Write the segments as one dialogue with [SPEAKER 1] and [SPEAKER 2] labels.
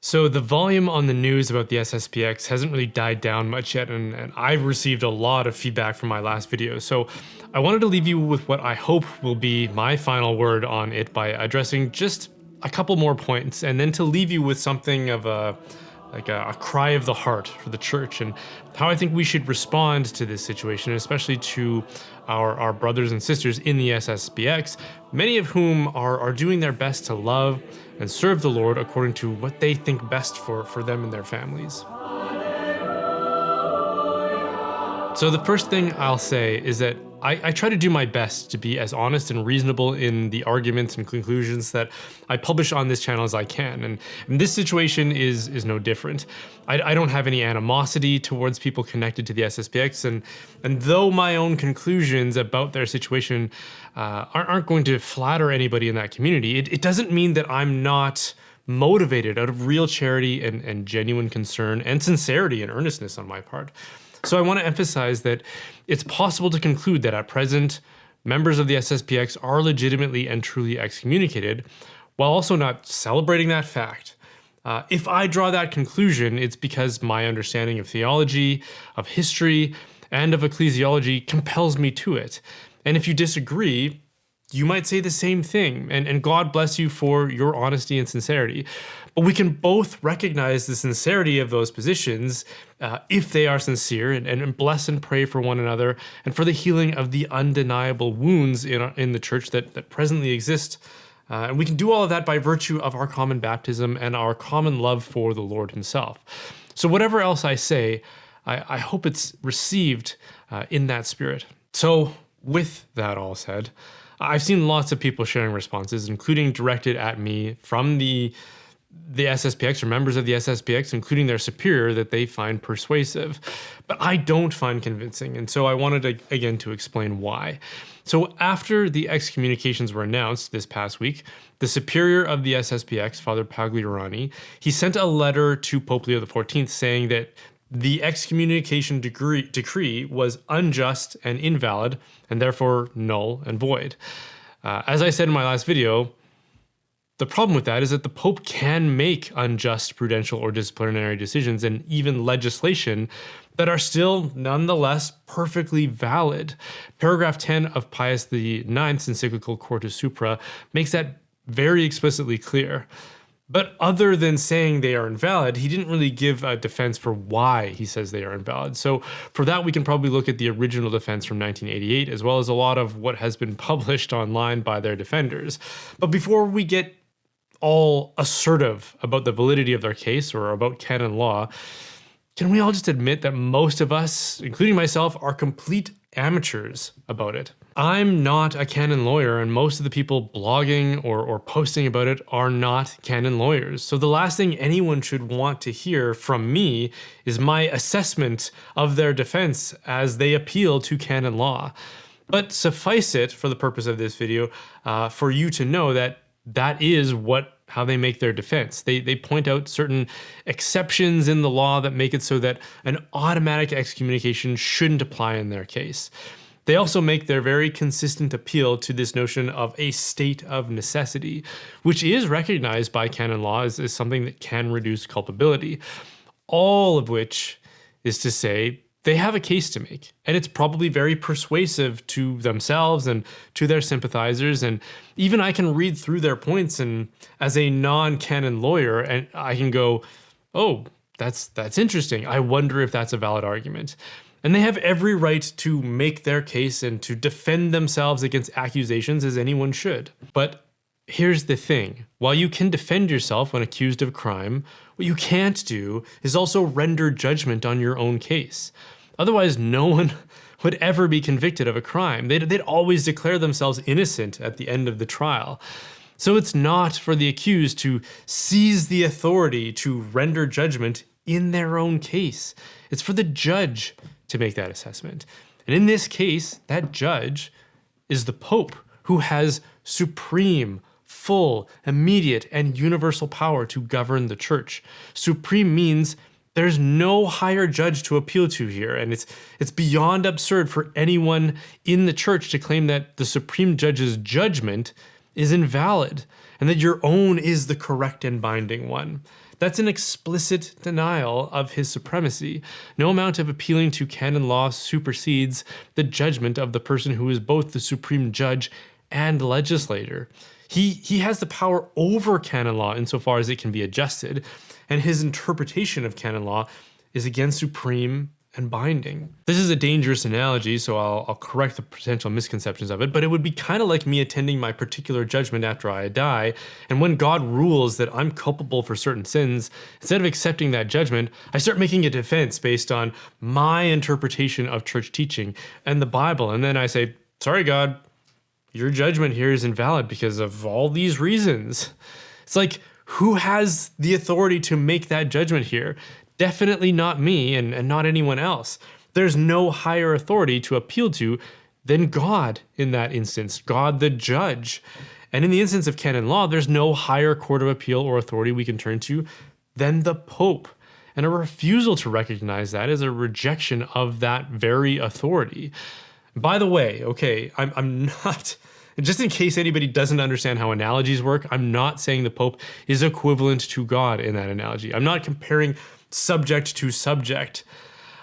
[SPEAKER 1] So the volume on the news about the SSPX hasn't really died down much yet, and I've received a lot of feedback from my last video. So I wanted to leave you with what I hope will be my final word on it by addressing just a couple more points, and then to leave you with something of a cry of the heart for the church and how I think we should respond to this situation, especially to our brothers and sisters in the SSPX, many of whom are doing their best to love and serve the Lord according to what they think best for them and their families. So the first thing I'll say is that I try to do my best to be as honest and reasonable in the arguments and conclusions that I publish on this channel as I can, and this situation is no different. I don't have any animosity towards people connected to the SSPX, and though my own conclusions about their situation aren't going to flatter anybody in that community, it doesn't mean that I'm not motivated out of real charity and genuine concern and sincerity and earnestness on my part. So I want to emphasize that it's possible to conclude that at present, members of the SSPX are legitimately and truly excommunicated, while also not celebrating that fact. If I draw that conclusion, it's because my understanding of theology, of history, and of ecclesiology compels me to it. And if you disagree, you might say the same thing, and God bless you for your honesty and sincerity. But we can both recognize the sincerity of those positions if they are sincere, and bless and pray for one another and for the healing of the undeniable wounds in the church that presently exist. And we can do all of that by virtue of our common baptism and our common love for the Lord himself. So whatever else I say, I hope it's received in that spirit. So with that all said, I've seen lots of people sharing responses, including directed at me from the SSPX or members of the SSPX, including their superior, that they find persuasive. But I don't find convincing, and so I wanted to explain why. So after the excommunications were announced this past week, the superior of the SSPX, Father Pagliarani, he sent a letter to Pope Leo XIV saying that the excommunication decree was unjust and invalid, and therefore null and void. As I said in my last video, the problem with that is that the Pope can make unjust prudential or disciplinary decisions and even legislation that are still nonetheless perfectly valid. Paragraph 10 of Pius IX's encyclical Corte Supra makes that very explicitly clear. But other than saying they are invalid, he didn't really give a defense for why he says they are invalid. So for that, we can probably look at the original defense from 1988, as well as a lot of what has been published online by their defenders. But before we get all assertive about the validity of their case or about canon law, can we all just admit that most of us, including myself, are complete amateurs about it? I'm not a canon lawyer, and most of the people blogging or posting about it are not canon lawyers. So the last thing anyone should want to hear from me is my assessment of their defense as they appeal to canon law. But suffice it, for the purpose of this video, for you to know that that is how they make their defense. They point out certain exceptions in the law that make it so that an automatic excommunication shouldn't apply in their case. They also make their very consistent appeal to this notion of a state of necessity, which is recognized by canon law as something that can reduce culpability. All of which is to say, they have a case to make, and it's probably very persuasive to themselves and to their sympathizers, and even I can read through their points, and as a non-canon lawyer, and I can go, oh, that's interesting. I wonder if that's a valid argument. And they have every right to make their case and to defend themselves against accusations, as anyone should. But here's the thing. While you can defend yourself when accused of crime, what you can't do is also render judgment on your own case. Otherwise, no one would ever be convicted of a crime. They'd always declare themselves innocent at the end of the trial. So it's not for the accused to seize the authority to render judgment in their own case. It's for the judge to make that assessment. And in this case, that judge is the Pope, who has supreme, full, immediate, and universal power to govern the church. Supreme means there's no higher judge to appeal to here, and it's beyond absurd for anyone in the church to claim that the supreme judge's judgment is invalid, and that your own is the correct and binding one. That's an explicit denial of his supremacy. No amount of appealing to canon law supersedes the judgment of the person who is both the supreme judge and legislator. He has the power over canon law insofar as it can be adjusted, and his interpretation of canon law is again supreme and binding. This is a dangerous analogy, so I'll correct the potential misconceptions of it, but it would be kind of like me attending my particular judgment after I die, and when God rules that I'm culpable for certain sins, instead of accepting that judgment, I start making a defense based on my interpretation of church teaching and the Bible, and then I say, sorry God, your judgment here is invalid because of all these reasons. It's like, who has the authority to make that judgment here? Definitely not me and not anyone else. There's no higher authority to appeal to than God in that instance, God the judge. And in the instance of canon law, there's no higher court of appeal or authority we can turn to than the Pope. And a refusal to recognize that is a rejection of that very authority. By the way, okay, I'm not, just in case anybody doesn't understand how analogies work, I'm not saying the Pope is equivalent to God in that analogy. I'm not comparing subject to subject.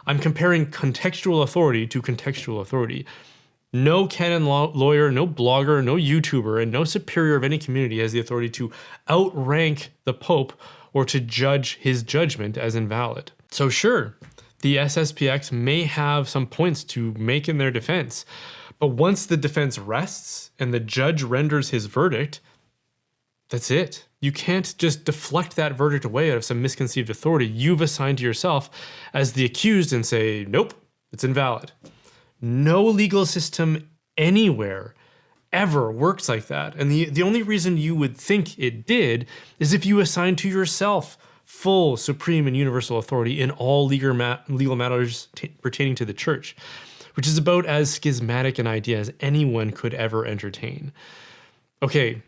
[SPEAKER 1] I'm comparing contextual authority to contextual authority. No canon lawyer, no blogger, no YouTuber, and no superior of any community has the authority to outrank the Pope or to judge his judgment as invalid. So sure, the SSPX may have some points to make in their defense, but once the defense rests and the judge renders his verdict, that's it. You can't just deflect that verdict away out of some misconceived authority you've assigned to yourself as the accused and say, nope, it's invalid. No legal system anywhere ever works like that. And the only reason you would think it did is if you assigned to yourself full, supreme, and universal authority in all legal matters pertaining to the church, which is about as schismatic an idea as anyone could ever entertain. Okay,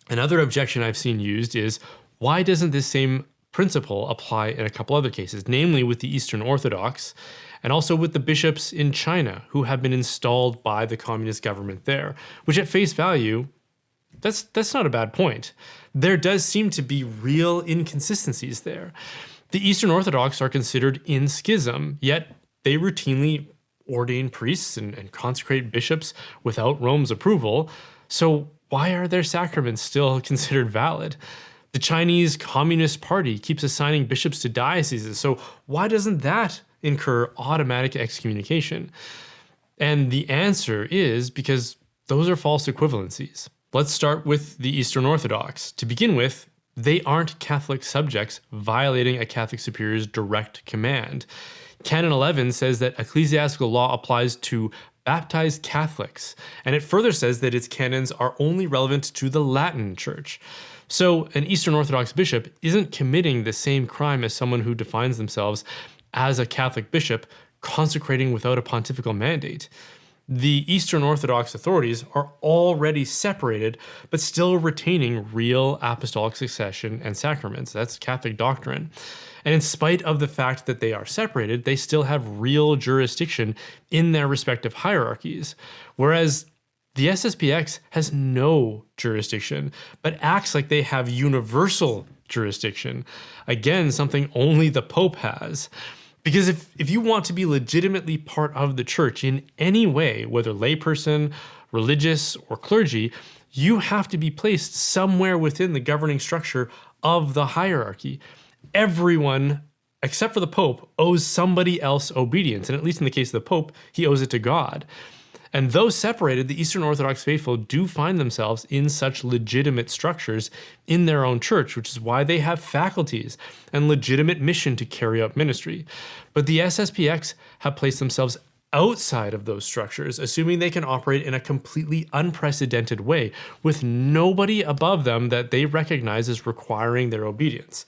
[SPEAKER 1] another objection I've seen used is, why doesn't this same principle apply in a couple other cases, namely with the Eastern Orthodox and also with the bishops in China who have been installed by the communist government there, which at face value, that's not a bad point. There does seem to be real inconsistencies there. The Eastern Orthodox are considered in schism, yet they routinely ordain priests and consecrate bishops without Rome's approval. So why are their sacraments still considered valid? The Chinese Communist Party keeps assigning bishops to dioceses, so why doesn't that incur automatic excommunication? And the answer is because those are false equivalencies. Let's start with the Eastern Orthodox. To begin with, they aren't Catholic subjects violating a Catholic superior's direct command. Canon 11 says that ecclesiastical law applies to baptized Catholics, and it further says that its canons are only relevant to the Latin Church. So an Eastern Orthodox bishop isn't committing the same crime as someone who defines themselves as a Catholic bishop consecrating without a pontifical mandate. The Eastern Orthodox authorities are already separated, but still retaining real apostolic succession and sacraments. That's Catholic doctrine. And in spite of the fact that they are separated, they still have real jurisdiction in their respective hierarchies. Whereas the SSPX has no jurisdiction, but acts like they have universal jurisdiction. Again, something only the Pope has. Because if you want to be legitimately part of the church in any way, whether layperson, religious, or clergy, you have to be placed somewhere within the governing structure of the hierarchy. Everyone, except for the Pope, owes somebody else obedience, and at least in the case of the Pope, he owes it to God. And though separated, the Eastern Orthodox faithful do find themselves in such legitimate structures in their own church, which is why they have faculties and legitimate mission to carry out ministry. But the SSPX have placed themselves outside of those structures, assuming they can operate in a completely unprecedented way, with nobody above them that they recognize as requiring their obedience.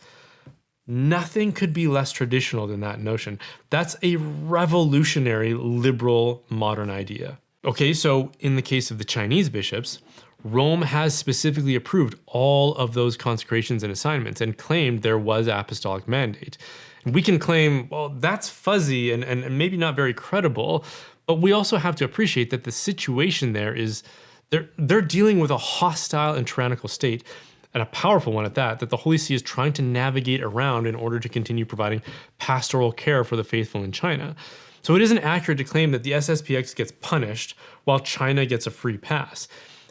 [SPEAKER 1] Nothing could be less traditional than that notion. That's a revolutionary, liberal, modern idea. Okay, so in the case of the Chinese bishops, Rome has specifically approved all of those consecrations and assignments and claimed there was apostolic mandate. And we can claim, well, that's fuzzy and maybe not very credible, but we also have to appreciate that the situation there is they're dealing with a hostile and tyrannical state and a powerful one at that the Holy See is trying to navigate around in order to continue providing pastoral care for the faithful in China. So it isn't accurate to claim that the SSPX gets punished while China gets a free pass.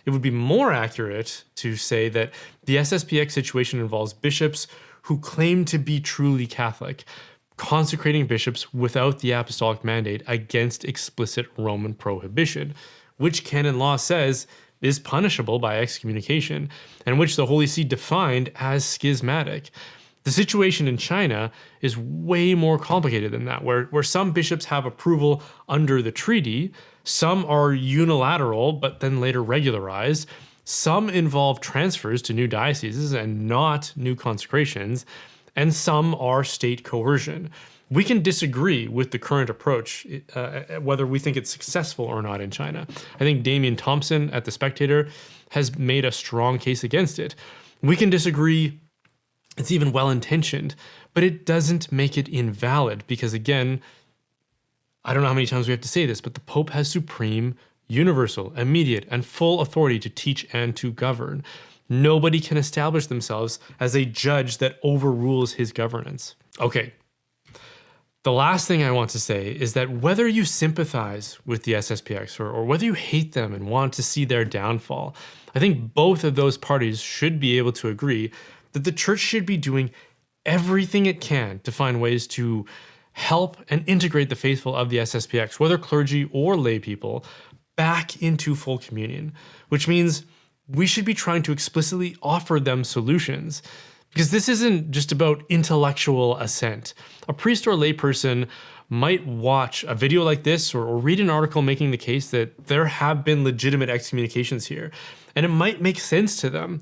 [SPEAKER 1] It would be more accurate to say that the SSPX situation involves bishops who claim to be truly Catholic, consecrating bishops without the apostolic mandate against explicit Roman prohibition, which canon law says is punishable by excommunication, and which the Holy See defined as schismatic. The situation in China is way more complicated than that, where some bishops have approval under the treaty, some are unilateral but then later regularized, some involve transfers to new dioceses and not new consecrations, and some are state coercion. We can disagree with the current approach, whether we think it's successful or not in China. I think Damian Thompson at The Spectator has made a strong case against it. We can disagree, it's even well-intentioned, but it doesn't make it invalid because, again, I don't know how many times we have to say this, but the Pope has supreme, universal, immediate, and full authority to teach and to govern. Nobody can establish themselves as a judge that overrules his governance. Okay. The last thing I want to say is that whether you sympathize with the SSPX or whether you hate them and want to see their downfall, I think both of those parties should be able to agree that the Church should be doing everything it can to find ways to help and integrate the faithful of the SSPX, whether clergy or lay people, back into full communion, which means we should be trying to explicitly offer them solutions. Because this isn't just about intellectual assent. A priest or layperson might watch a video like this or read an article making the case that there have been legitimate excommunications here, and it might make sense to them.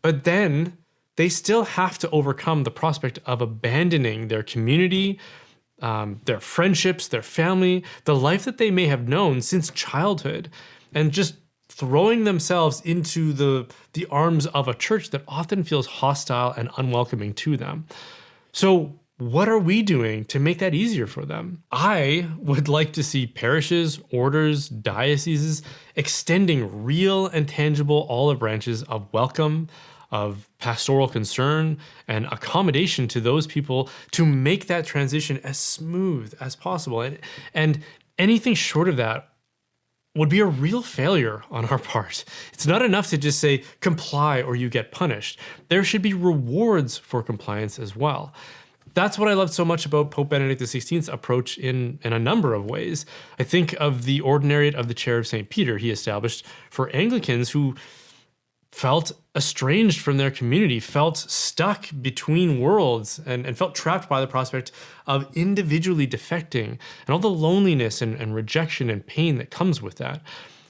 [SPEAKER 1] But then they still have to overcome the prospect of abandoning their community, their friendships, their family, the life that they may have known since childhood, and just throwing themselves into the arms of a church that often feels hostile and unwelcoming to them. So what are we doing to make that easier for them? I would like to see parishes, orders, dioceses extending real and tangible olive branches of welcome, of pastoral concern, and accommodation to those people to make that transition as smooth as possible. And anything short of that would be a real failure on our part. It's not enough to just say, comply or you get punished. There should be rewards for compliance as well. That's what I loved so much about Pope Benedict XVI's approach in a number of ways. I think of the Ordinariate of the Chair of St. Peter he established for Anglicans who felt estranged from their community, felt stuck between worlds, and felt trapped by the prospect of individually defecting and all the loneliness and rejection and pain that comes with that.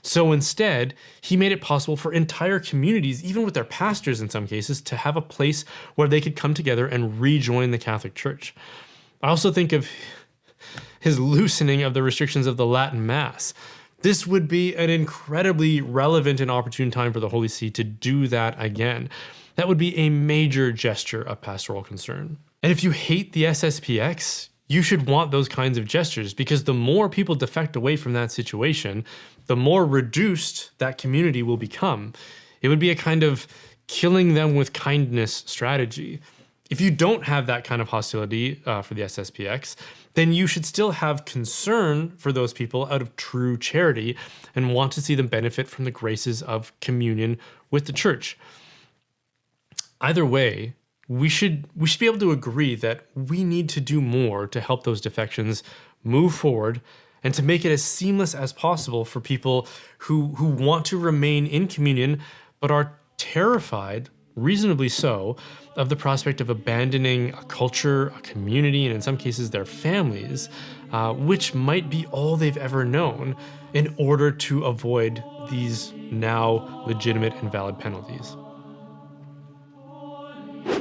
[SPEAKER 1] So instead, he made it possible for entire communities, even with their pastors in some cases, to have a place where they could come together and rejoin the Catholic Church. I also think of his loosening of the restrictions of the Latin Mass. This would be an incredibly relevant and opportune time for the Holy See to do that again. That would be a major gesture of pastoral concern. And if you hate the SSPX, you should want those kinds of gestures, because the more people defect away from that situation, the more reduced that community will become. It would be a kind of killing them with kindness strategy. If you don't have that kind of hostility for the SSPX, then you should still have concern for those people out of true charity and want to see them benefit from the graces of communion with the Church. Either way, we should be able to agree that we need to do more to help those defections move forward and to make it as seamless as possible for people who want to remain in communion but are terrified, reasonably so, of the prospect of abandoning a culture, a community, and in some cases their families, which might be all they've ever known, in order to avoid these now legitimate and valid penalties.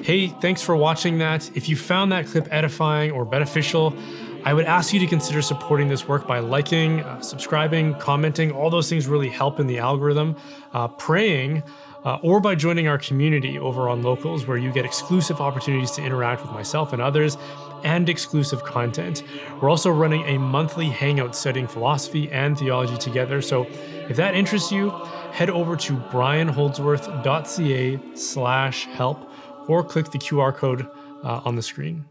[SPEAKER 1] Hey, thanks for watching that. If you found that clip edifying or beneficial, I would ask you to consider supporting this work by liking, subscribing, commenting. All those things really help in the algorithm. Praying, or by joining our community over on Locals, where you get exclusive opportunities to interact with myself and others, and exclusive content. We're also running a monthly hangout studying philosophy and theology together, so if that interests you, head over to brianholdsworth.ca/help or click the QR code on the screen.